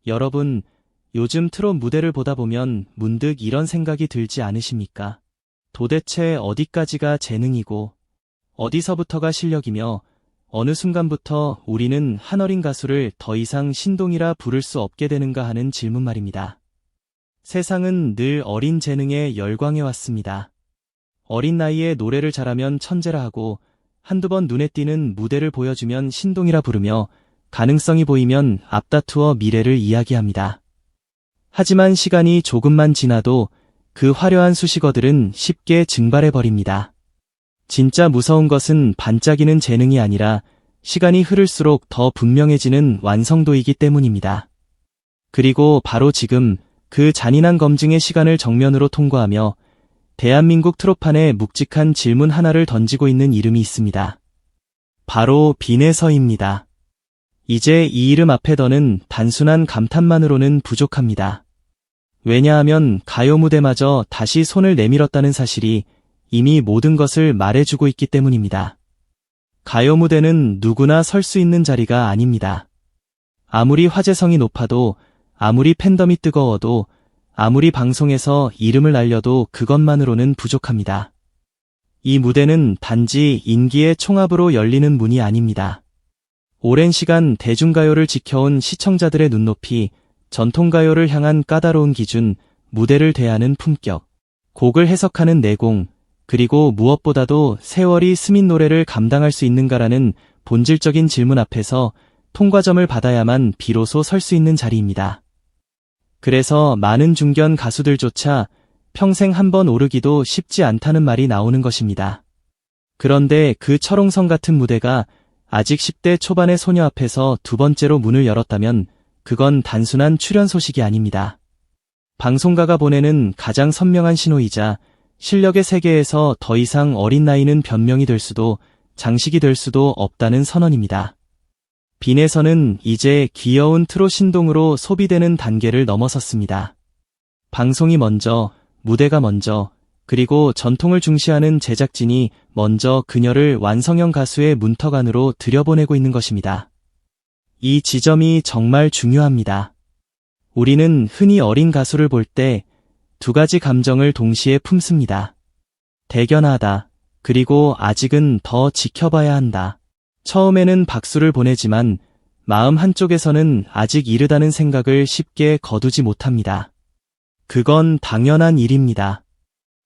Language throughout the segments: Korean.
여러분, 요즘 트롯 무대를 보다 보면 문득 이런 생각이 들지 않으십니까? 도대체 어디까지가 재능이고, 어디서부터가 실력이며, 어느 순간부터 우리는 한 어린 가수를 더 이상 신동이라 부를 수 없게 되는가 하는 질문 말입니다. 세상은 늘 어린 재능에 열광해왔습니다. 어린 나이에 노래를 잘하면 천재라 하고, 한두 번 눈에 띄는 무대를 보여주면 신동이라 부르며, 가능성이 보이면 앞다투어 미래를 이야기합니다. 하지만 시간이 조금만 지나도 그 화려한 수식어들은 쉽게 증발해버립니다. 진짜 무서운 것은 반짝이는 재능이 아니라 시간이 흐를수록 더 분명해지는 완성도이기 때문입니다. 그리고 바로 지금 그 잔인한 검증의 시간을 정면으로 통과하며 대한민국 트롯판에 묵직한 질문 하나를 던지고 있는 이름이 있습니다. 바로 빈혜서입니다. 이제 이 이름 앞에 더는 단순한 감탄만으로는 부족합니다. 왜냐하면 가요 무대마저 다시 손을 내밀었다는 사실이 이미 모든 것을 말해주고 있기 때문입니다. 가요 무대는 누구나 설 수 있는 자리가 아닙니다. 아무리 화제성이 높아도, 아무리 팬덤이 뜨거워도, 아무리 방송에서 이름을 알려도 그것만으로는 부족합니다. 이 무대는 단지 인기의 총합으로 열리는 문이 아닙니다. 오랜 시간 대중가요를 지켜온 시청자들의 눈높이, 전통가요를 향한 까다로운 기준, 무대를 대하는 품격, 곡을 해석하는 내공, 그리고 무엇보다도 세월이 스민 노래를 감당할 수 있는가라는 본질적인 질문 앞에서 통과점을 받아야만 비로소 설 수 있는 자리입니다. 그래서 많은 중견 가수들조차 평생 한 번 오르기도 쉽지 않다는 말이 나오는 것입니다. 그런데 그 철옹성 같은 무대가 아직 10대 초반의 소녀 앞에서 두 번째로 문을 열었다면 그건 단순한 출연 소식이 아닙니다. 방송가가 보내는 가장 선명한 신호이자 실력의 세계에서 더 이상 어린 나이는 변명이 될 수도 장식이 될 수도 없다는 선언입니다. 빈혜서는 이제 귀여운 트롯 신동으로 소비되는 단계를 넘어섰습니다. 방송이 먼저, 무대가 먼저, 그리고 전통을 중시하는 제작진이 먼저 그녀를 완성형 가수의 문턱 안으로 들여보내고 있는 것입니다. 이 지점이 정말 중요합니다. 우리는 흔히 어린 가수를 볼 때 두 가지 감정을 동시에 품습니다. 대견하다, 그리고 아직은 더 지켜봐야 한다. 처음에는 박수를 보내지만 마음 한쪽에서는 아직 이르다는 생각을 쉽게 거두지 못합니다. 그건 당연한 일입니다.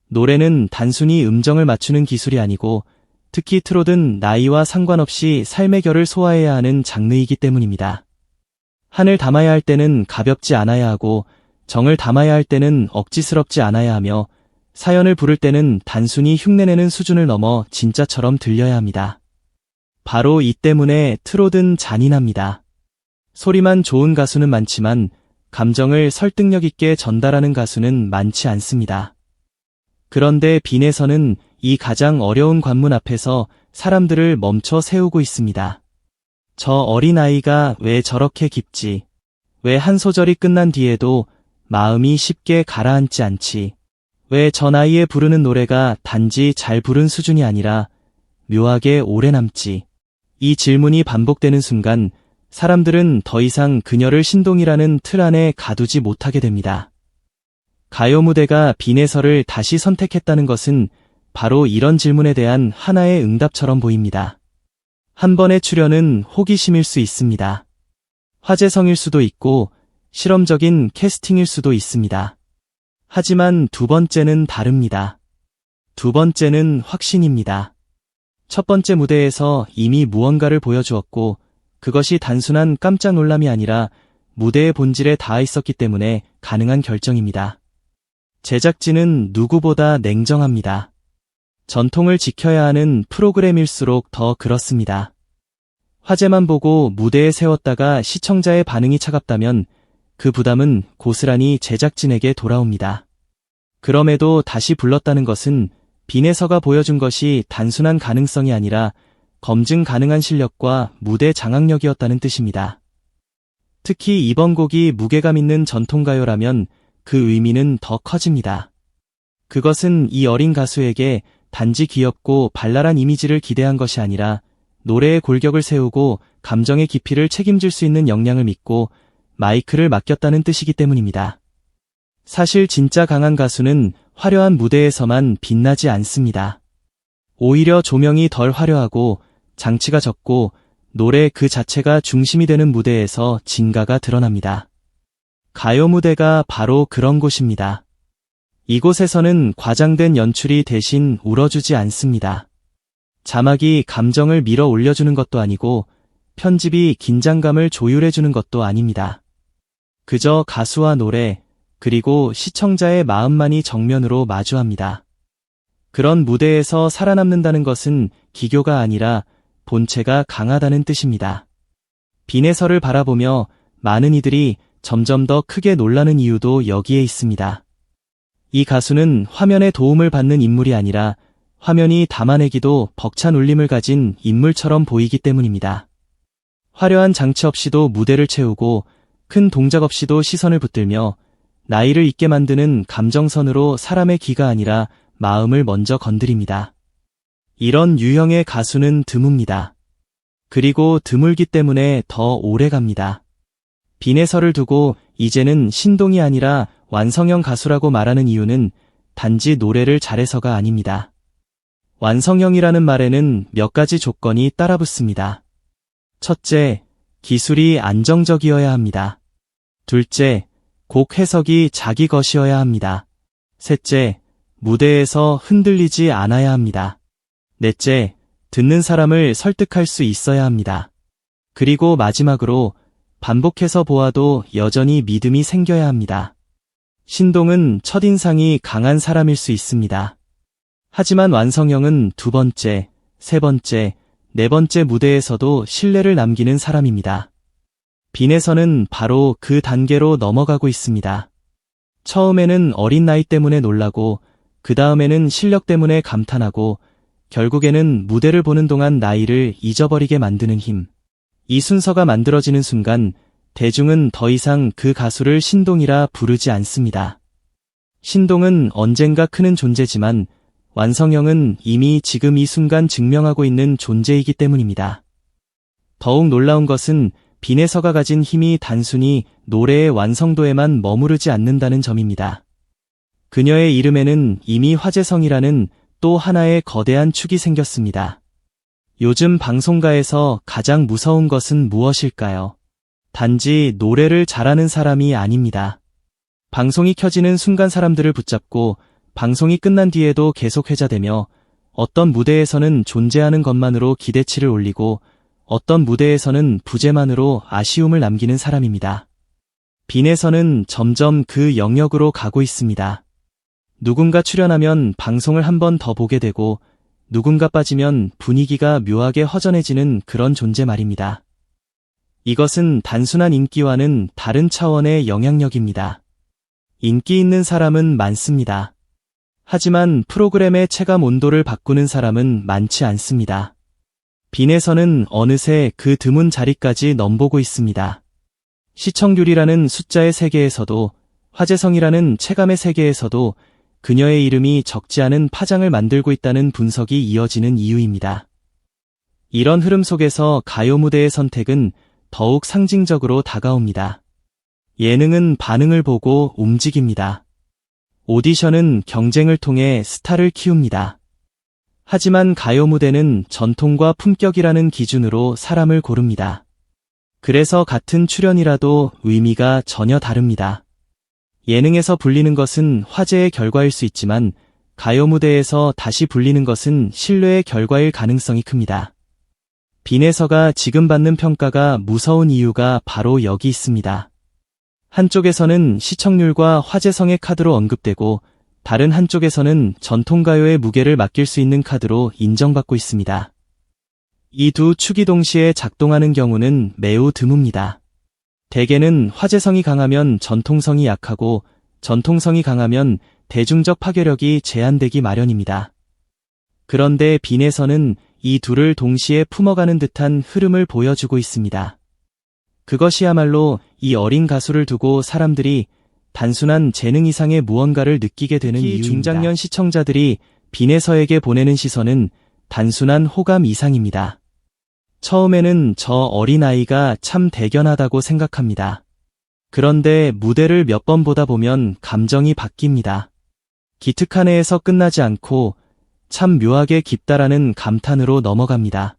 노래는 단순히 음정을 맞추는 기술이 아니고 특히 트롯은 나이와 상관없이 삶의 결을 소화해야 하는 장르이기 때문입니다. 한을 담아야 할 때는 가볍지 않아야 하고 정을 담아야 할 때는 억지스럽지 않아야 하며 사연을 부를 때는 단순히 흉내내는 수준을 넘어 진짜처럼 들려야 합니다. 바로 이 때문에 트롯은 잔인합니다. 소리만 좋은 가수는 많지만 감정을 설득력 있게 전달하는 가수는 많지 않습니다. 그런데 빈혜서는 이 가장 어려운 관문 앞에서 사람들을 멈춰 세우고 있습니다. 저 어린아이가 왜 저렇게 깊지? 왜 한 소절이 끝난 뒤에도 마음이 쉽게 가라앉지 않지? 왜 저 나이에 부르는 노래가 단지 잘 부른 수준이 아니라 묘하게 오래 남지? 이 질문이 반복되는 순간 사람들은 더 이상 그녀를 신동이라는 틀 안에 가두지 못하게 됩니다. 가요 무대가 빈혜서를 다시 선택했다는 것은 바로 이런 질문에 대한 하나의 응답처럼 보입니다. 한 번의 출연은 호기심일 수 있습니다. 화제성일 수도 있고 실험적인 캐스팅일 수도 있습니다. 하지만 두 번째는 다릅니다. 두 번째는 확신입니다. 첫 번째 무대에서 이미 무언가를 보여주었고 그것이 단순한 깜짝 놀람이 아니라 무대의 본질에 닿아 있었기 때문에 가능한 결정입니다. 제작진은 누구보다 냉정합니다. 전통을 지켜야 하는 프로그램일수록 더 그렇습니다. 화제만 보고 무대에 세웠다가 시청자의 반응이 차갑다면 그 부담은 고스란히 제작진에게 돌아옵니다. 그럼에도 다시 불렀다는 것은 빈혜서가 보여준 것이 단순한 가능성이 아니라 검증 가능한 실력과 무대 장악력이었다는 뜻입니다. 특히 이번 곡이 무게감 있는 전통가요라면 그 의미는 더 커집니다. 그것은 이 어린 가수에게 단지 귀엽고 발랄한 이미지를 기대한 것이 아니라 노래의 골격을 세우고 감정의 깊이를 책임질 수 있는 역량을 믿고 마이크를 맡겼다는 뜻이기 때문입니다. 사실 진짜 강한 가수는 화려한 무대에서만 빛나지 않습니다. 오히려 조명이 덜 화려하고 장치가 적고 노래 그 자체가 중심이 되는 무대에서 진가가 드러납니다. 가요 무대가 바로 그런 곳입니다. 이곳에서는 과장된 연출이 대신 울어주지 않습니다. 자막이 감정을 밀어 올려주는 것도 아니고 편집이 긴장감을 조율해주는 것도 아닙니다. 그저 가수와 노래, 그리고 시청자의 마음만이 정면으로 마주합니다. 그런 무대에서 살아남는다는 것은 기교가 아니라 본체가 강하다는 뜻입니다. 빈에서를 바라보며 많은 이들이 점점 더 크게 놀라는 이유도 여기에 있습니다. 이 가수는 화면에 도움을 받는 인물이 아니라 화면이 담아내기도 벅찬 울림을 가진 인물처럼 보이기 때문입니다. 화려한 장치 없이도 무대를 채우고 큰 동작 없이도 시선을 붙들며 나이를 잊게 만드는 감정선으로 사람의 귀가 아니라 마음을 먼저 건드립니다. 이런 유형의 가수는 드뭅니다. 그리고 드물기 때문에 더 오래 갑니다. 빈에서를 두고 이제는 신동이 아니라 완성형 가수라고 말하는 이유는 단지 노래를 잘해서가 아닙니다. 완성형이라는 말에는 몇 가지 조건이 따라붙습니다. 첫째, 기술이 안정적이어야 합니다. 둘째, 곡 해석이 자기 것이어야 합니다. 셋째, 무대에서 흔들리지 않아야 합니다. 넷째, 듣는 사람을 설득할 수 있어야 합니다. 그리고 마지막으로 반복해서 보아도 여전히 믿음이 생겨야 합니다. 신동은 첫인상이 강한 사람일 수 있습니다. 하지만 완성형은 두 번째, 세 번째, 네 번째 무대에서도 신뢰를 남기는 사람입니다. 빈에서는 바로 그 단계로 넘어가고 있습니다. 처음에는 어린 나이 때문에 놀라고, 그 다음에는 실력 때문에 감탄하고, 결국에는 무대를 보는 동안 나이를 잊어버리게 만드는 힘. 이 순서가 만들어지는 순간 대중은 더 이상 그 가수를 신동이라 부르지 않습니다. 신동은 언젠가 크는 존재지만 완성형은 이미 지금 이 순간 증명하고 있는 존재이기 때문입니다. 더욱 놀라운 것은 빈에서가 가진 힘이 단순히 노래의 완성도에만 머무르지 않는다는 점입니다. 그녀의 이름에는 이미 화제성이라는 또 하나의 거대한 축이 생겼습니다. 요즘 방송가에서 가장 무서운 것은 무엇일까요? 단지 노래를 잘하는 사람이 아닙니다. 방송이 켜지는 순간 사람들을 붙잡고 방송이 끝난 뒤에도 계속 회자되며 어떤 무대에서는 존재하는 것만으로 기대치를 올리고 어떤 무대에서는 부재만으로 아쉬움을 남기는 사람입니다. 빈에서는 점점 그 영역으로 가고 있습니다. 누군가 출연하면 방송을 한 번 더 보게 되고 누군가 빠지면 분위기가 묘하게 허전해지는 그런 존재 말입니다. 이것은 단순한 인기와는 다른 차원의 영향력입니다. 인기 있는 사람은 많습니다. 하지만 프로그램의 체감 온도를 바꾸는 사람은 많지 않습니다. 빈에서는 어느새 그 드문 자리까지 넘보고 있습니다. 시청률이라는 숫자의 세계에서도 화제성이라는 체감의 세계에서도 그녀의 이름이 적지 않은 파장을 만들고 있다는 분석이 이어지는 이유입니다. 이런 흐름 속에서 가요 무대의 선택은 더욱 상징적으로 다가옵니다. 예능은 반응을 보고 움직입니다. 오디션은 경쟁을 통해 스타를 키웁니다. 하지만 가요 무대는 전통과 품격이라는 기준으로 사람을 고릅니다. 그래서 같은 출연이라도 의미가 전혀 다릅니다. 예능에서 불리는 것은 화제의 결과일 수 있지만 가요 무대에서 다시 불리는 것은 신뢰의 결과일 가능성이 큽니다. 빈에서가 지금 받는 평가가 무서운 이유가 바로 여기 있습니다. 한쪽에서는 시청률과 화제성의 카드로 언급되고 다른 한쪽에서는 전통가요의 무게를 맡길 수 있는 카드로 인정받고 있습니다. 이 두 축이 동시에 작동하는 경우는 매우 드뭅니다. 대개는 화제성이 강하면 전통성이 약하고 전통성이 강하면 대중적 파괴력이 제한되기 마련입니다. 그런데 빈에서는 이 둘을 동시에 품어가는 듯한 흐름을 보여주고 있습니다. 그것이야말로 이 어린 가수를 두고 사람들이 단순한 재능 이상의 무언가를 느끼게 되는 이유입니다. 중장년 시청자들이 빈에서에게 보내는 시선은 단순한 호감 이상입니다. 처음에는 저 어린아이가 참 대견하다고 생각합니다. 그런데 무대를 몇 번 보다 보면 감정이 바뀝니다. 기특한 해에서 끝나지 않고 참 묘하게 깊다라는 감탄으로 넘어갑니다.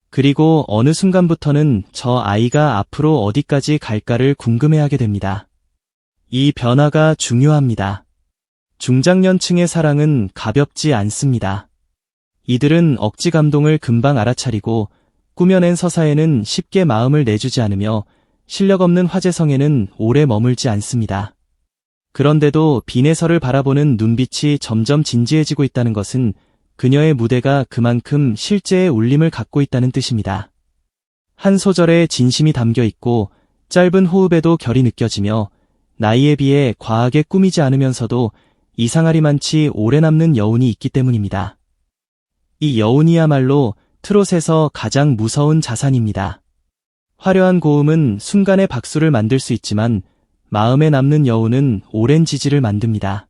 그리고 어느 순간부터는 저 아이가 앞으로 어디까지 갈까를 궁금해하게 됩니다. 이 변화가 중요합니다. 중장년층의 사랑은 가볍지 않습니다. 이들은 억지 감동을 금방 알아차리고 꾸며낸 서사에는 쉽게 마음을 내주지 않으며 실력 없는 화제성에는 오래 머물지 않습니다. 그런데도 빈에서를 바라보는 눈빛이 점점 진지해지고 있다는 것은 그녀의 무대가 그만큼 실제의 울림을 갖고 있다는 뜻입니다. 한 소절에 진심이 담겨 있고 짧은 호흡에도 결이 느껴지며 나이에 비해 과하게 꾸미지 않으면서도 이상하리만치 오래 남는 여운이 있기 때문입니다. 이 여운이야말로 트롯에서 가장 무서운 자산입니다. 화려한 고음은 순간의 박수를 만들 수 있지만 마음에 남는 여운은 오랜 지지를 만듭니다.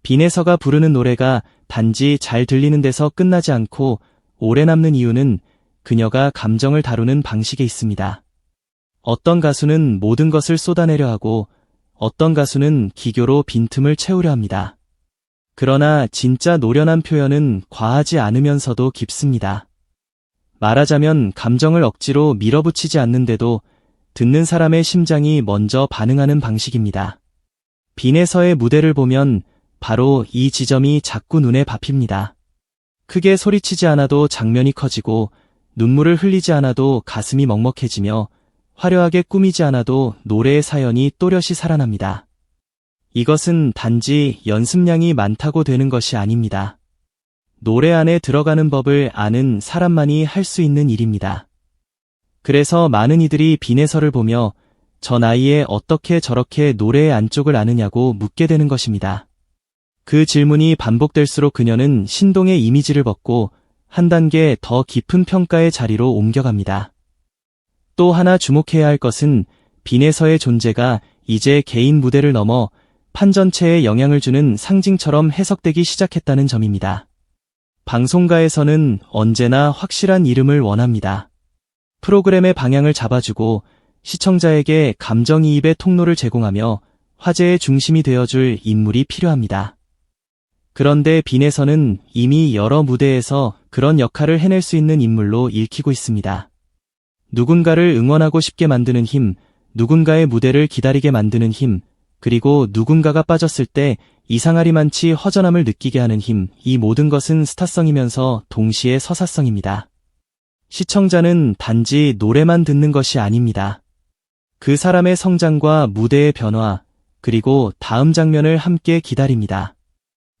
빈에서가 부르는 노래가 단지 잘 들리는 데서 끝나지 않고 오래 남는 이유는 그녀가 감정을 다루는 방식에 있습니다. 어떤 가수는 모든 것을 쏟아내려 하고 어떤 가수는 기교로 빈틈을 채우려 합니다. 그러나 진짜 노련한 표현은 과하지 않으면서도 깊습니다. 말하자면 감정을 억지로 밀어붙이지 않는데도 듣는 사람의 심장이 먼저 반응하는 방식입니다. 빈에서의 무대를 보면 바로 이 지점이 자꾸 눈에 밟힙니다. 크게 소리치지 않아도 장면이 커지고 눈물을 흘리지 않아도 가슴이 먹먹해지며 화려하게 꾸미지 않아도 노래의 사연이 또렷이 살아납니다. 이것은 단지 연습량이 많다고 되는 것이 아닙니다. 노래 안에 들어가는 법을 아는 사람만이 할 수 있는 일입니다. 그래서 많은 이들이 빈에서를 보며 저 나이에 어떻게 저렇게 노래의 안쪽을 아느냐고 묻게 되는 것입니다. 그 질문이 반복될수록 그녀는 신동의 이미지를 벗고 한 단계 더 깊은 평가의 자리로 옮겨갑니다. 또 하나 주목해야 할 것은 빈에서의 존재가 이제 개인 무대를 넘어 판 전체에 영향을 주는 상징처럼 해석되기 시작했다는 점입니다. 방송가에서는 언제나 확실한 이름을 원합니다. 프로그램의 방향을 잡아주고 시청자에게 감정이입의 통로를 제공하며 화제의 중심이 되어줄 인물이 필요합니다. 그런데 빈에서는 이미 여러 무대에서 그런 역할을 해낼 수 있는 인물로 읽히고 있습니다. 누군가를 응원하고 싶게 만드는 힘, 누군가의 무대를 기다리게 만드는 힘, 그리고 누군가가 빠졌을 때 이상하리만치 허전함을 느끼게 하는 힘, 이 모든 것은 스타성이면서 동시에 서사성입니다. 시청자는 단지 노래만 듣는 것이 아닙니다. 그 사람의 성장과 무대의 변화, 그리고 다음 장면을 함께 기다립니다.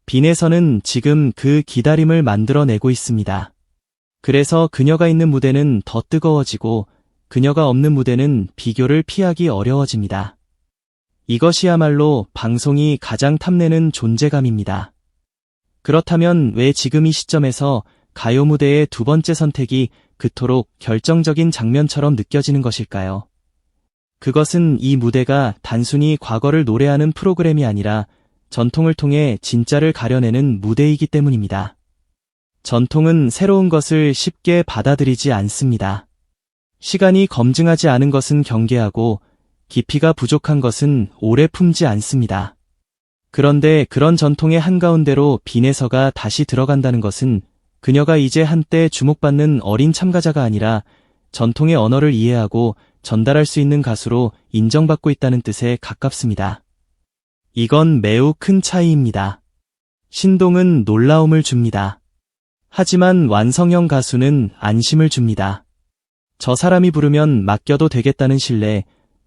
빈에서는 지금 그 기다림을 만들어내고 있습니다. 그래서 그녀가 있는 무대는 더 뜨거워지고 그녀가 없는 무대는 비교를 피하기 어려워집니다. 이것이야말로 방송이 가장 탐내는 존재감입니다. 그렇다면 왜 지금 이 시점에서 가요 무대의 두 번째 선택이 그토록 결정적인 장면처럼 느껴지는 것일까요? 그것은 이 무대가 단순히 과거를 노래하는 프로그램이 아니라 전통을 통해 진짜를 가려내는 무대이기 때문입니다. 전통은 새로운 것을 쉽게 받아들이지 않습니다. 시간이 검증하지 않은 것은 경계하고 깊이가 부족한 것은 오래 품지 않습니다. 그런데 그런 전통의 한가운데로 빈에서가 다시 들어간다는 것은 그녀가 이제 한때 주목받는 어린 참가자가 아니라 전통의 언어를 이해하고 전달할 수 있는 가수로 인정받고 있다는 뜻에 가깝습니다. 이건 매우 큰 차이입니다. 신동은 놀라움을 줍니다. 하지만 완성형 가수는 안심을 줍니다. 저 사람이 부르면 맡겨도 되겠다는 신뢰,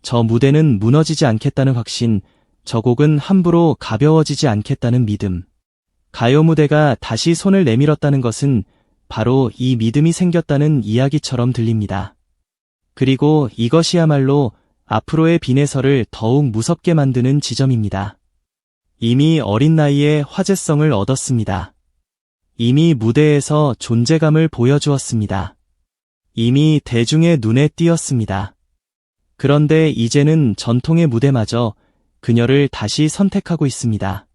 저 무대는 무너지지 않겠다는 확신, 저 곡은 함부로 가벼워지지 않겠다는 믿음. 가요 무대가 다시 손을 내밀었다는 것은 바로 이 믿음이 생겼다는 이야기처럼 들립니다. 그리고 이것이야말로 앞으로의 빈에서를 더욱 무섭게 만드는 지점입니다. 이미 어린 나이에 화제성을 얻었습니다. 이미 무대에서 존재감을 보여주었습니다. 이미 대중의 눈에 띄었습니다. 그런데 이제는 전통의 무대마저 그녀를 다시 선택하고 있습니다.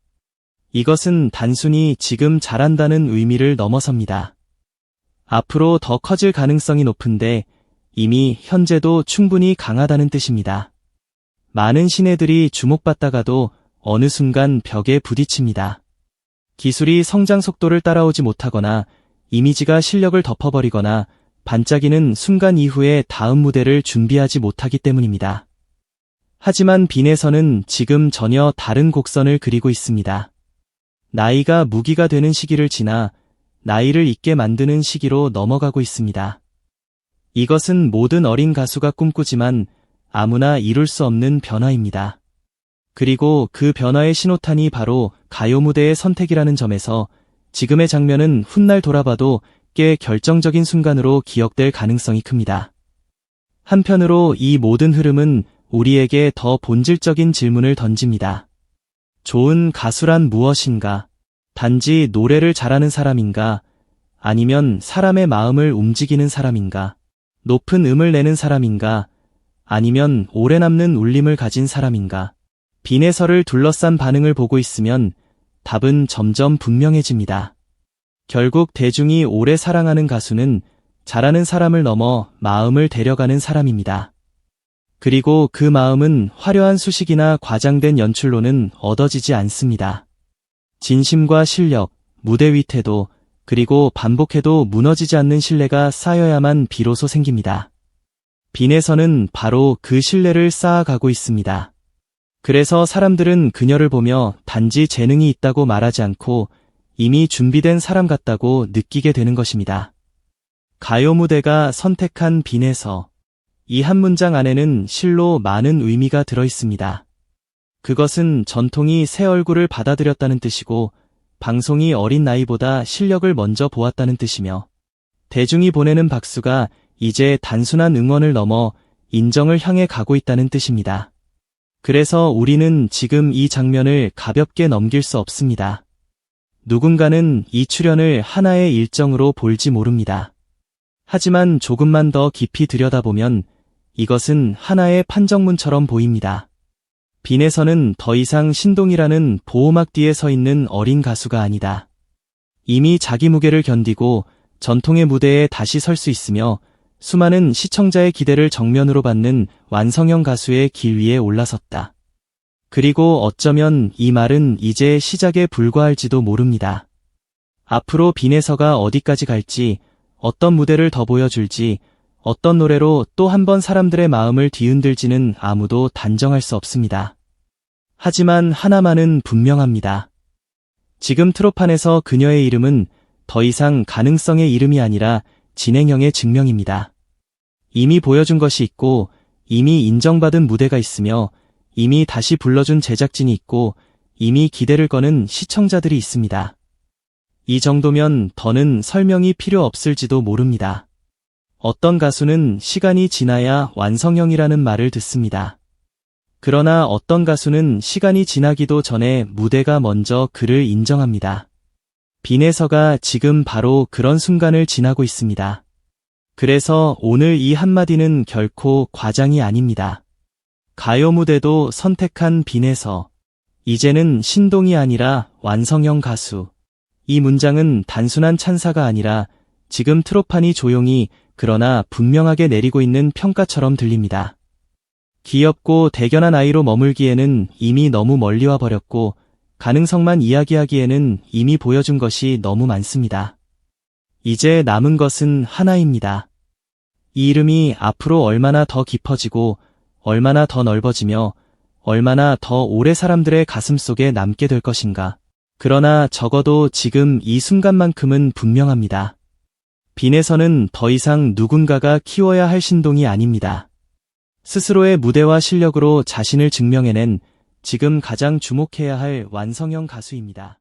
이것은 단순히 지금 잘한다는 의미를 넘어섭니다. 앞으로 더 커질 가능성이 높은데 이미 현재도 충분히 강하다는 뜻입니다. 많은 신예들이 주목받다가도 어느 순간 벽에 부딪힙니다. 기술이 성장 속도를 따라오지 못하거나 이미지가 실력을 덮어버리거나 반짝이는 순간 이후에 다음 무대를 준비하지 못하기 때문입니다. 하지만 빈에서는 지금 전혀 다른 곡선을 그리고 있습니다. 나이가 무기가 되는 시기를 지나 나이를 잊게 만드는 시기로 넘어가고 있습니다. 이것은 모든 어린 가수가 꿈꾸지만 아무나 이룰 수 없는 변화입니다. 그리고 그 변화의 신호탄이 바로 가요 무대의 선택이라는 점에서 지금의 장면은 훗날 돌아봐도 꽤 결정적인 순간으로 기억될 가능성이 큽니다. 한편으로 이 모든 흐름은 우리에게 더 본질적인 질문을 던집니다. 좋은 가수란 무엇인가? 단지 노래를 잘하는 사람인가? 아니면 사람의 마음을 움직이는 사람인가? 높은 음을 내는 사람인가? 아니면 오래 남는 울림을 가진 사람인가? 빈에서를 둘러싼 반응을 보고 있으면 답은 점점 분명해집니다. 결국 대중이 오래 사랑하는 가수는 잘하는 사람을 넘어 마음을 데려가는 사람입니다. 그리고 그 마음은 화려한 수식이나 과장된 연출로는 얻어지지 않습니다. 진심과 실력, 무대 위 태도, 그리고 반복해도 무너지지 않는 신뢰가 쌓여야만 비로소 생깁니다. 빈에서는 바로 그 신뢰를 쌓아가고 있습니다. 그래서 사람들은 그녀를 보며 단지 재능이 있다고 말하지 않고 이미 준비된 사람 같다고 느끼게 되는 것입니다. 가요 무대가 선택한 빈에서, 이 한 문장 안에는 실로 많은 의미가 들어 있습니다. 그것은 전통이 새 얼굴을 받아들였다는 뜻이고, 방송이 어린 나이보다 실력을 먼저 보았다는 뜻이며, 대중이 보내는 박수가 이제 단순한 응원을 넘어 인정을 향해 가고 있다는 뜻입니다. 그래서 우리는 지금 이 장면을 가볍게 넘길 수 없습니다. 누군가는 이 출연을 하나의 일정으로 볼지 모릅니다. 하지만 조금만 더 깊이 들여다보면 이것은 하나의 판정문처럼 보입니다. 빈에서는 더 이상 신동이라는 보호막 뒤에 서 있는 어린 가수가 아니다. 이미 자기 무게를 견디고 전통의 무대에 다시 설 수 있으며 수많은 시청자의 기대를 정면으로 받는 완성형 가수의 길 위에 올라섰다. 그리고 어쩌면 이 말은 이제 시작에 불과할지도 모릅니다. 앞으로 빈에서가 어디까지 갈지, 어떤 무대를 더 보여줄지, 어떤 노래로 또 한 번 사람들의 마음을 뒤흔들지는 아무도 단정할 수 없습니다. 하지만 하나만은 분명합니다. 지금 트로판에서 그녀의 이름은 더 이상 가능성의 이름이 아니라 진행형의 증명입니다. 이미 보여준 것이 있고, 이미 인정받은 무대가 있으며, 이미 다시 불러준 제작진이 있고, 이미 기대를 거는 시청자들이 있습니다. 이 정도면 더는 설명이 필요 없을지도 모릅니다. 어떤 가수는 시간이 지나야 완성형이라는 말을 듣습니다. 그러나 어떤 가수는 시간이 지나기도 전에 무대가 먼저 그를 인정합니다. 빈에서가 지금 바로 그런 순간을 지나고 있습니다. 그래서 오늘 이 한마디는 결코 과장이 아닙니다. 가요 무대도 선택한 빈에서, 이제는 신동이 아니라 완성형 가수. 이 문장은 단순한 찬사가 아니라 지금 트로판이 조용히 그러나 분명하게 내리고 있는 평가처럼 들립니다. 귀엽고 대견한 아이로 머물기에는 이미 너무 멀리 와 버렸고, 가능성만 이야기하기에는 이미 보여준 것이 너무 많습니다. 이제 남은 것은 하나입니다. 이 이름이 앞으로 얼마나 더 깊어지고, 얼마나 더 넓어지며, 얼마나 더 오래 사람들의 가슴 속에 남게 될 것인가. 그러나 적어도 지금 이 순간만큼은 분명합니다. 빈에서는 더 이상 누군가가 키워야 할 신동이 아닙니다. 스스로의 무대와 실력으로 자신을 증명해낸 지금 가장 주목해야 할 완성형 가수입니다.